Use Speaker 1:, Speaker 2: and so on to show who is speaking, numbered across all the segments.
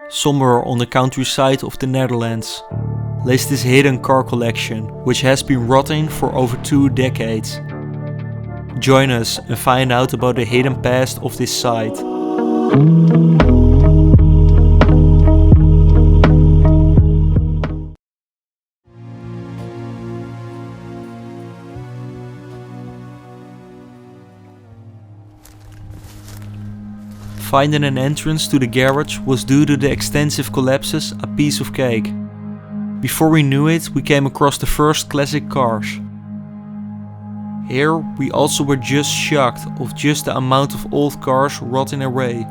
Speaker 1: Somewhere on the countryside of the Netherlands lays this hidden car collection, which has been rotting for over 2 decades. Join us and find out about the hidden past of this site. Finding an entrance to the garage was, due to the extensive collapses, a piece of cake. Before we knew it, we came across the first classic cars. Here we also were just shocked of just the amount of old cars rotting away.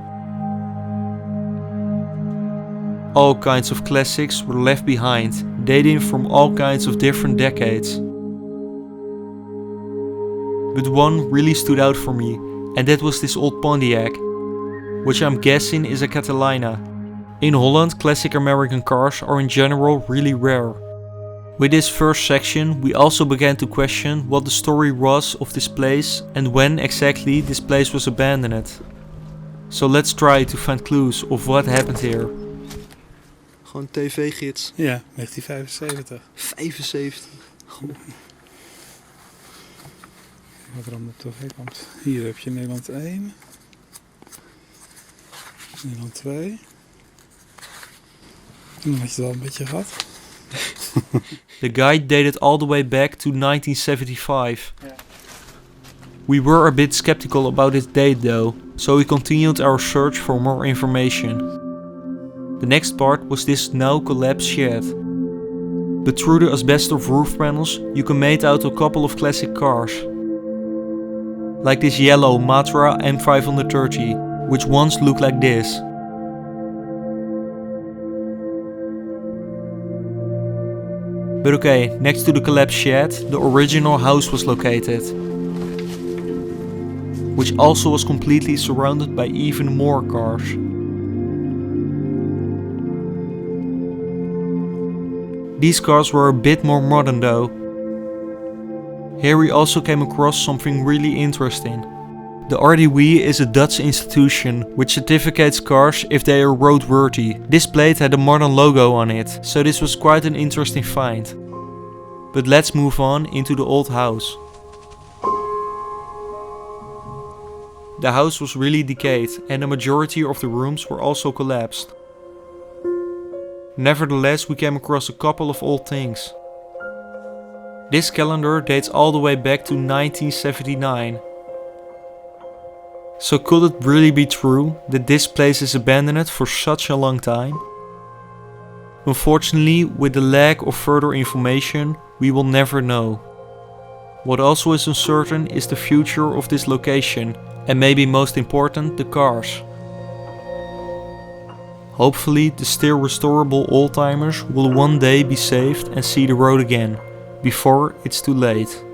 Speaker 1: All kinds of classics were left behind, dating from all kinds of different decades. But one really stood out for me, and that was this old Pontiac, which I'm guessing is a Catalina. In Holland, classic American cars are in general really rare. With this first section, we also began to question what the story was of this place and when exactly this place was abandoned. So let's try to find clues of what happened here.
Speaker 2: Gewoon tv-gids.
Speaker 3: Ja, 1975.
Speaker 2: 75.
Speaker 3: Wat er allemaal op tv komt. Hier heb je Nederland 1. Nederland 2. Dan had je het al een beetje gehad.
Speaker 1: The guide dated all the way back to 1975.
Speaker 3: Yeah.
Speaker 1: We were a bit skeptical about its date though, so we continued our search for more information. The next part was this now collapsed shed. But through the asbestos roof panels you can make out a couple of classic cars. Like this yellow Matra M530, which once looked like this. But okay, next to the collapsed shed, the original house was located, which also was completely surrounded by even more cars. These cars were a bit more modern though. Here we also came across something really interesting. The RDW is a Dutch institution which certificates cars if they are roadworthy. This plate had a modern logo on it, so this was quite an interesting find. But let's move on into the old house. The house was really decayed and the majority of the rooms were also collapsed. Nevertheless, we came across a couple of old things. This calendar dates all the way back to 1979. So could it really be true that this place is abandoned for such a long time? Unfortunately, with the lack of further information, we will never know. What also is uncertain is the future of this location, and maybe most important, the cars. Hopefully the still restorable oldtimers will one day be saved and see the road again, before it's too late.